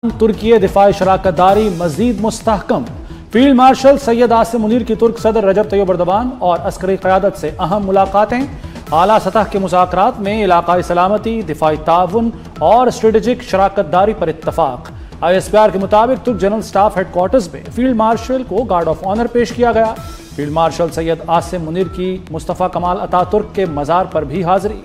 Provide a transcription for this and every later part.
तुर्की दिफाई शराकतदारी मजीद मुस्तहकम। Field marshal Syed Asim Munir की तुर्क सदर रजब तैयब एर्दोगान और अस्करी क़यादत से अहम मुलाकातें। आला सतह के मुज़ाकरात में इलाकाई सलामती, दिफाई ताउन और स्ट्रेटेजिक शराकतदारी पर इत्तफाक। ISPR के मुताबिक तुर्क जनरल स्टाफ हेडक्वार्टर्स में फील्ड मार्शल को गार्ड ऑफ ऑनर पेश किया गया। फील्ड मार्शल सैयद आसिम मुनीर की मुस्तफ़ा कमाल अतातुर्क के मज़ार पर भी हाजिरी।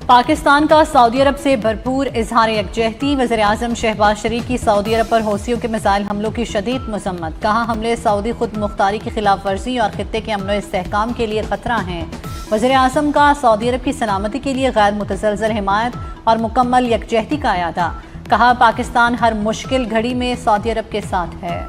पाकिस्तान का सऊदी अरब से भरपूर इजहार यकजहती। वज़ीर-ए-आज़म शहबाज शरीफ की सऊदी अरब पर हौसियों के मिसाइल हमलों की शदीद मजम्मत। कहा, हमले सऊदी खुद मुख्तारी की खिलाफ वर्जी और खित्ते के अमन इस्तेहकाम के लिए खतरा हैं। वज़ीर-ए-आज़म का सऊदी अरब की सलामती के लिए गैर मुतज़लज़ल हिमायत और मुकम्मल यकजहती का इरादा। कहा, पाकिस्तान हर मुश्किल घड़ी में सऊदी अरब के साथ है।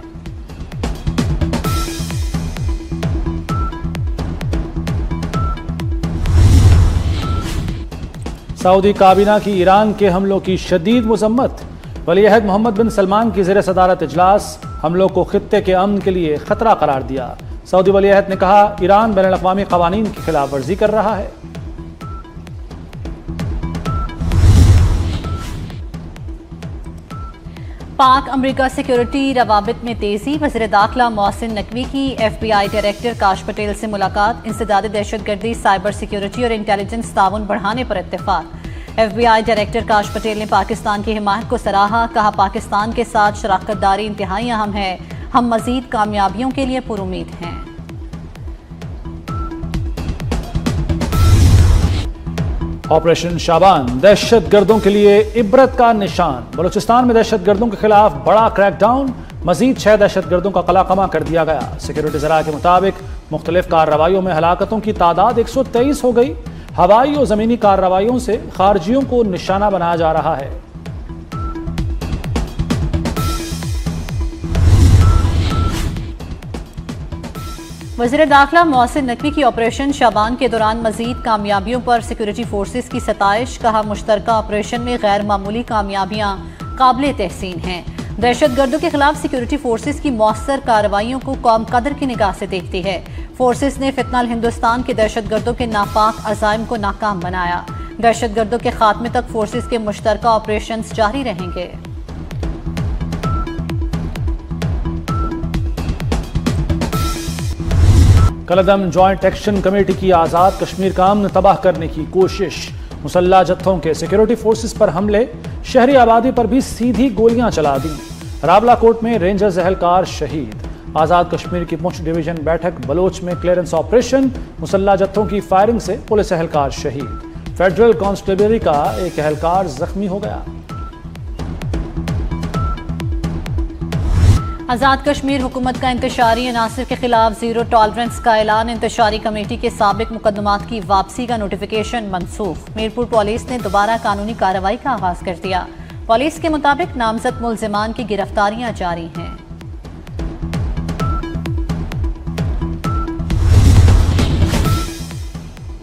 सऊदी काबीना की ईरान के हमलों की शदीद मजम्मत। वली-ए-अहद मोहम्मद बिन सलमान की ज़ेर सदारत इजलास हमलों को खित्ते के अमन के लिए खतरा करार दिया। सऊदी वली-ए-अहद ने कहा, ईरान बैनुल-अक़वामी क़वानीन की खिलाफ वर्जी कर रहा है। पाक अमरीका सिक्योरिटी रवाबित में तेजी। वज़ीर दाखिला मोहसिन नकवी की FBI डायरेक्टर काश पटेल से मुलाकात। इंसदाद दहशतगर्दी, साइबर सिक्योरिटी और इंटेलिजेंस ताउन बढ़ाने पर इत्तेफाक। FBI डायरेक्टर काश पटेल ने पाकिस्तान की हिमायत को सराहा। कहा, पाकिस्तान के साथ शराकतदारी इंतहाई अहम है। हम मजीद कामयाबियों के लिए पुरुमीद हैं। ऑपरेशन शाबान दहशत गर्दों के लिए इबरत का निशान। बलूचिस्तान में दहशत गर्दों के खिलाफ बड़ा क्रैकडाउन। मजीद 6 दहशत गर्दों का कलाकमा कर दिया गया। सिक्योरिटी ज़राए के मुताबिक मुख्तलिफ कार्रवाइयों में हलाकतों की तादाद 123 हो गई। हवाई और ज़मीनी कार्रवाइयों से खारजियों को निशाना बनाया जा रहा है। वज़ीर दाखिला मोहसिन नकवी की ऑपरेशन शाबान के दौरान मजीद कामयाबियों पर सिक्योरिटी फोर्सेस की सताइश। कहा, मुश्तरका ऑपरेशन में गैर मामूली कामयाबियां काबिल तहसीन हैं। दहशत गर्दों के खिलाफ सिक्योरिटी फोर्सेस की मौसर कार्रवाइयों को कौम कदर की निगाह से देखती है। फोर्सेस ने फितनल हिंदुस्तान के दहशत गर्दों के नापाक अज़ाइम को नाकाम बनाया। दहशत गर्दों के खात्मे तक फोर्सेस के मुश्तरका ऑपरेशन जारी रहेंगे। कलदम जॉइंट एक्शन कमेटी की आज़ाद कश्मीर का अमन तबाह करने की कोशिश। मुसल्ला जत्थों के सिक्योरिटी फोर्सेस पर हमले, शहरी आबादी पर भी सीधी गोलियां चला दी। रावलाकोट में रेंजर्स एहलकार शहीद। आज़ाद कश्मीर की पुंछ डिवीजन बैठक बलोच में क्लियरेंस ऑपरेशन। मुसल्ला जत्थों की फायरिंग से पुलिस एहलकार शहीद। फेडरल कांस्टेबलरी का एक एहलकार जख्मी हो गया। आज़ाद कश्मीर हुकूमत का इंतशारी अनासर के खिलाफ जीरो टॉलरेंस का ऐलान। इंतशारी कमेटी के साबिक मुकदमात की वापसी का नोटिफिकेशन मनसूख। मीरपुर पुलिस ने दोबारा कानूनी कार्रवाई का आगाज कर दिया। पुलिस के मुताबिक नामजद मुल्जिमान की गिरफ्तारियां जारी हैं।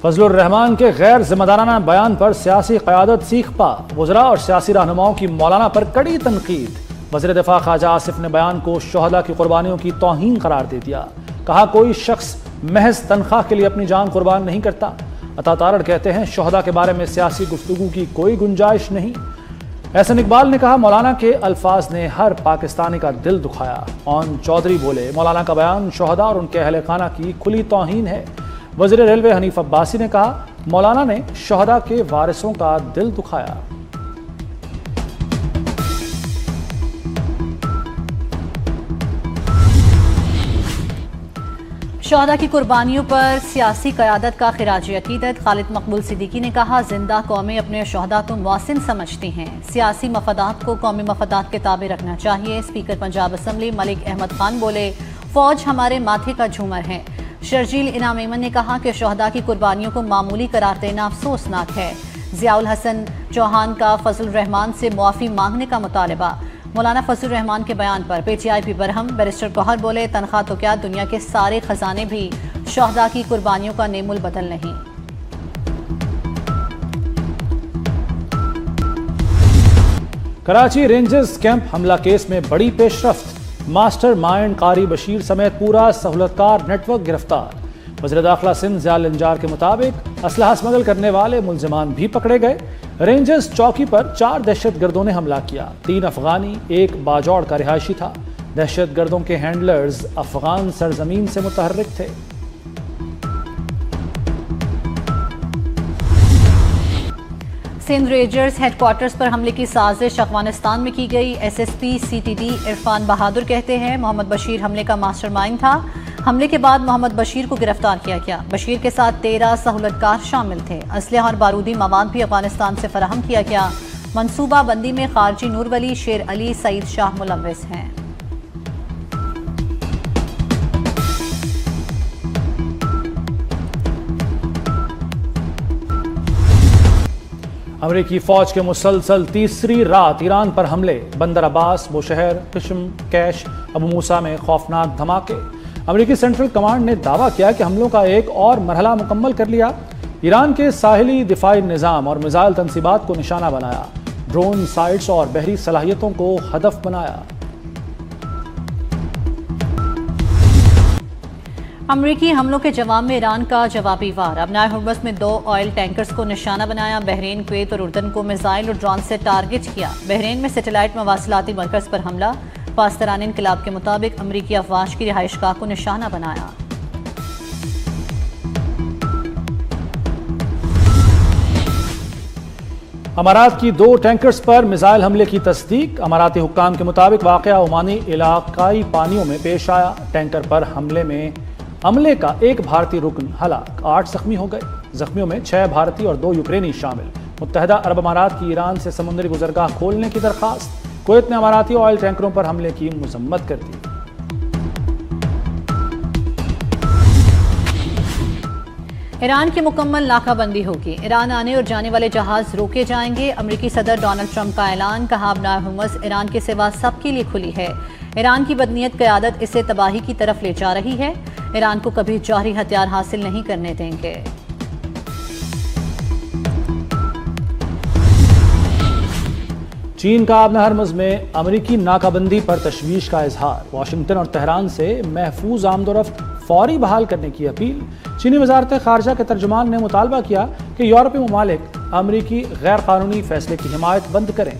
फजलुर रहमान के गैर जिम्मेदाराना बयान पर सियासी क़यादत सीख पा। वज़रा और सियासी रहनुमाओं की मौलाना पर कड़ी तनकीद। वज़ीर दिफा ख्वाजा आसिफ ने बयान को शोहदा की कुर्बानियों की तौहीन करार दे दिया। कहा, कोई शख्स महज तनख्वाह के लिए अपनी जान कुर्बान नहीं करता। अता तारड़ कहते हैं, शोहदा के बारे में सियासी गुफ्तगू की कोई गुंजाइश नहीं। एहसन इकबाल ने कहा, मौलाना के अल्फाज ने हर पाकिस्तानी का दिल दुखाया। ओन चौधरी बोले, मौलाना का बयान शोहदा और उनके अहले खाना की खुली तौहीन है। वज़ीर रेलवे हनीफ अब्बासी ने कहा, मौलाना ने शोहदा के वारिसों का दिल दुखाया। शोहदा की कुर्बानियों पर सियासी क़यादत का खिराज अकीदत। खालिद मकबूल सिद्दीकी ने कहा, जिंदा कौमें अपने शोहदा को मौसिन समझती हैं। सियासी मफादात को कौमी मफादात के ताबे रखना चाहिए। स्पीकर पंजाब असम्बली मलिक अहमद खान बोले, फौज हमारे माथे का झूमर है। शर्जील इनाम एमन ने कहा कि शोहदा की कुर्बानियों को मामूली करार देना अफसोसनाक है। ज़ियाउल हसन चौहान का फजल रहमान से मुआफ़ी मांगने का मुतालबा। मौलाना फजल रहमान के बयान पर PTI बरहम। बैरिस्टर गौहर बोले, तनख्वाह तो क्या, दुनिया के सारे खजाने भी शोहदा की कुर्बानियों का नेमुल बदल नहीं। कराची रेंजर्स कैंप हमला केस में बड़ी पेशरफ्त। मास्टर माइंड कारी बशीर समेत पूरा सहूलतकार नेटवर्क गिरफ्तार। वज़ीर दाखिला सिंध ज़ियाल इंजार के मुताबिक असलहा स्मगल करने वाले मुल्जिमान भी पकड़े गए। रेंजर्स चौकी पर 4 दहशतगर्दों ने हमला किया। 3 अफगानी, 1 बाजौड़ का रिहायशी था। दहशतगर्दों के हैंडलर्स अफगान सरजमीन से मुतहर्रिक थे। सिंध रेंजर्स हेडक्वार्टर्स पर हमले की साजिश अफगानिस्तान में की गई। एसएसपी CTD इरफान बहादुर कहते हैं मोहम्मद बशीर हमले का मास्टरमाइंड था। हमले के बाद मोहम्मद बशीर को गिरफ्तार किया गया। बशीर के साथ 13 सहूलतकार शामिल थे। असलहा और बारूदी मवाद भी अफगानिस्तान से फराहम किया गया। मनसूबा बंदी में खारजी नूर वली, शेर अली, सईद शाह मुलव्विस हैं। अमरीकी फौज के मुसलसल तीसरी रात ईरान पर हमले। बंदर अब्बास, बुशहर, किश्म, कैश, अबू मूसा में खौफनाक धमाके। अमरीकी सेंट्रल कमांड ने दावा किया कि हमलों का एक और मरहला मुकम्मल कर लिया। ईरान के साहिली दिफाई निज़ाम और मिसाइल तनसीबात को निशाना बनाया। ड्रोन साइट्स और बहरी सलाहियतों को हदफ बनाया। अमरीकी हमलों के जवाब में ईरान का जवाबी वार। अबनाए हुर्मुज़ में 2 ऑयल टैंकर्स को निशाना बनाया। बहरीन, कुवैत और उर्दन को मिसाइल और ड्रोन से टारगेट किया। बहरीन में सैटेलाइट मवासिलाती मरकज़ पर हमला। पास्तरान इनकलाब के मुताबिक अमरीकी अफवाज की रिहाइशगाह को निशाना बनाया। अमारात की 2 टैंकर्स पर मिसाइल हमले की तस्दीक। अमाराती हुक्काम के मुताबिक वाक़या ओमानी इलाकाई पानियों में पेश आया। टैंकर पर हमले में अमले का 1 भारतीय रुकन हलाक, 8 जख्मी हो गए। जख्मियों में 6 भारतीय और 2 यूक्रेनी शामिल। मुत्तहदा अरब अमारात की ईरान से समुद्री गुजरगाह खोलने की दरखास्त। कुवैत ने अमाराती ऑयल टैंकरों पर हमले की मजम्मत कर दी। ईरान की मुकम्मल नाकाबंदी होगी। ईरान आने और जाने वाले जहाज रोके जाएंगे। अमरीकी सदर डोनाल्ड ट्रंप का ऐलान। कहा अबनाए हुर्मुज़ ईरान के सिवा सबके लिए खुली है। ईरान की बदनीयत क़यादत इसे तबाही की तरफ ले जा रही है। ईरान को कभी जौहरी हथियार हासिल नहीं करने देंगे। चीन का आबना हरमुज़ में अमरीकी नाकाबंदी पर तशवीश का इजहार। वाशिंगटन और तेहरान से महफूज आमदोरफ्त फौरी बहाल करने की अपील। चीनी वजारत खारजा के तर्जुमान ने मुतालबा किया कि यूरोपीय ममालिक अमरीकी गैर कानूनी फैसले की हिमायत बंद करें।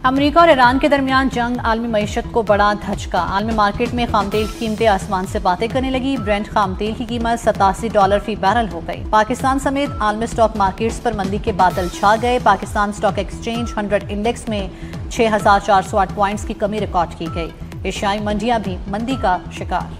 अमरीका और ईरान के दरमियान जंग आलमी मईशत को बड़ा धचका। आलमी मार्केट में खामतेल की कीमतें आसमान से बातें करने लगी। ब्रेंट खामतेल की कीमत $87 फी बैरल हो गई। पाकिस्तान समेत आलमी स्टॉक मार्केट्स पर मंदी के बादल छा गए। पाकिस्तान स्टॉक एक्सचेंज 100 इंडेक्स में 6408 पॉइंट्स की कमी रिकॉर्ड की गई। एशियाई मंडियां भी मंदी का शिकार।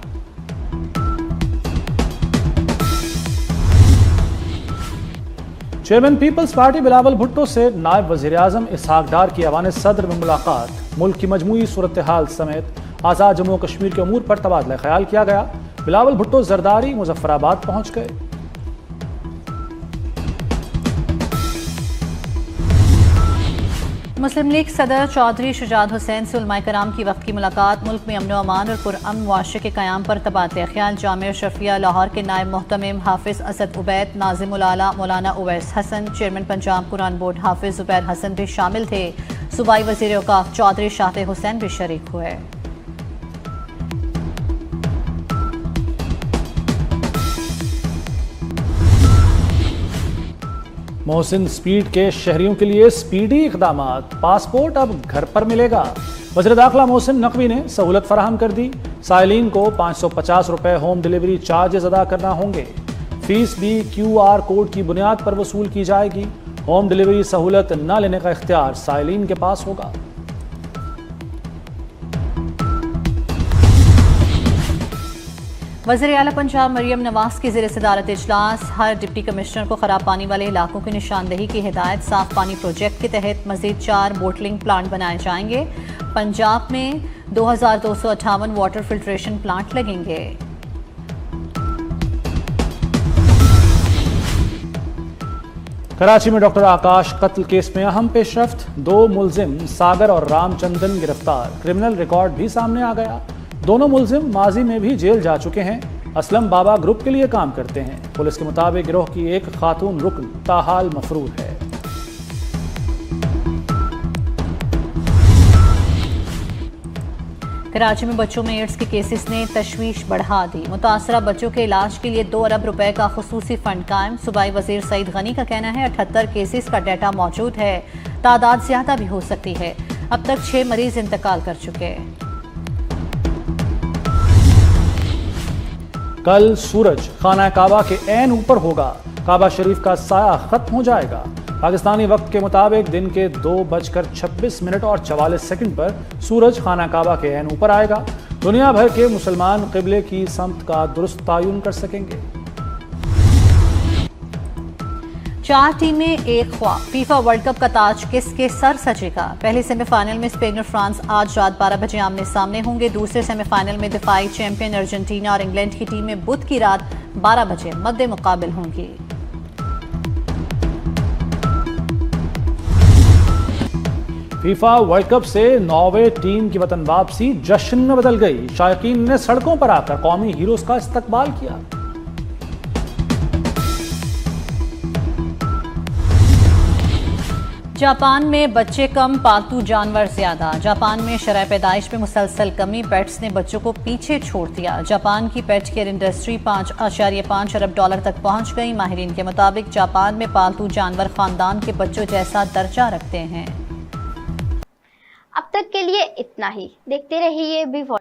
Chairman Peoples Party Bilawal Bhutto से नायब वज़ीर आज़म इसहाक डार की ऐवान सदर में मुलाकात। मुल्क की मजमूई सूरत हाल समेत आज़ाद जम्मू कश्मीर के अमूर पर तबादला ख्याल किया गया। बिलावल भुट्टो जरदारी मुजफ्फराबाद पहुंच गए। मुस्लिम लीग सदर चौधरी शुजात हुसैन से उलमाए कराम की वक्त की मुलाकात। मुल्क में अमन अमान और पुरअमन मुआशरे के क़याम पर तबादला ख्याल। जामिया शफिया लाहौर के नायब मोहतमिम हाफिज असद उबैद, नाज़िमुल आला मौलाना उवैस हसन, चेयरमैन पंजाब कुरान बोर्ड हाफिज ज़ुबैर हसन भी शामिल थे। सूबाई वज़ीर औक़ाफ़ चौधरी शाह हुसैन भी शरीक हुए। मोहसिन स्पीड के शहरियों के लिए स्पीडी इक़दामात। पासपोर्ट अब घर पर मिलेगा। वज़ीर दाखिला मोहसिन नकवी ने सहूलत फराहम कर दी। साइलिन को 550 रुपये होम डिलीवरी चार्जेस अदा करना होंगे। फीस भी QR कोड की बुनियाद पर वसूल की जाएगी। होम डिलीवरी सहूलत न लेने का इख्तियार साइलिन के पास होगा। वज़ीर आला पंजाब मरियम नवाज की ज़ेर सदारत इजलास। हर डिप्टी कमिश्नर को ख़राब पानी वाले इलाकों की निशानदही की हिदायत। साफ पानी प्रोजेक्ट के तहत मज़ीद 4 बोटलिंग प्लांट बनाए जाएंगे। पंजाब में 2258 वाटर फिल्ट्रेशन प्लांट लगेंगे। कराची में डॉक्टर आकाश कत्ल केस में अहम पेशरफ्त। 2 मुलजिम सागर और रामचंदन गिरफ्तार। क्रिमिनल रिकॉर्ड भी सामने आ गया। दोनों मुलजिम माजी में भी जेल जा चुके हैं। असलम बाबा ग्रुप के लिए काम करते हैं। पुलिस के मुताबिक गिरोह की एक खातून रुकन ताहाल मफरूर है। कराची में बच्चों में एड्स के केसेस ने तशवीश बढ़ा दी। मुतासरा बच्चों के इलाज के लिए 2 अरब रुपए का खुसूसी फंड कायम। सूबाई वजीर सईद गनी का कहना है 78 केसेस का डाटा मौजूद है, तादाद ज्यादा भी हो सकती है। अब तक 6 मरीज इंतकाल कर चुके। कल सूरज खाना काबा के ऐन ऊपर होगा, काबा शरीफ का साया खत्म हो जाएगा। पाकिस्तानी वक्त के मुताबिक दिन के 2:26 और 44 सेकंड पर सूरज खाना काबा के ऐन ऊपर आएगा। दुनिया भर के मुसलमान क़िबले की समत का दुरुस्त तायुन कर सकेंगे। 4 टीमें एक ख्वाब। फीफा वर्ल्ड कप का ताज किसके सर सजेगा? पहले सेमीफाइनल में स्पेन और फ्रांस आज रात 12 बजे आमने सामने होंगे। दूसरे सेमीफाइनल में दिफाई चैंपियन अर्जेंटीना और इंग्लैंड की टीमें बुध की रात 12 बजे मद्दे मुकाबिल होंगी। फीफा वर्ल्ड कप से नॉर्वे टीम की वतन वापसी जश्न में बदल गई। शायकीन ने सड़कों पर आकर कौमी हीरोज का इस्तकबाल किया। जापान में बच्चे कम, पालतू जानवर ज्यादा। जापान में शरह पैदाइश में मुसलसल कमी, पेट्स ने बच्चों को पीछे छोड़ दिया। जापान की पेट केयर इंडस्ट्री 5.5 अरब डॉलर तक पहुंच गई। माहिरीन के मुताबिक जापान में पालतू जानवर खानदान के बच्चों जैसा दर्जा रखते हैं। अब तक के लिए इतना ही। देखते रहिए बी वॉइस।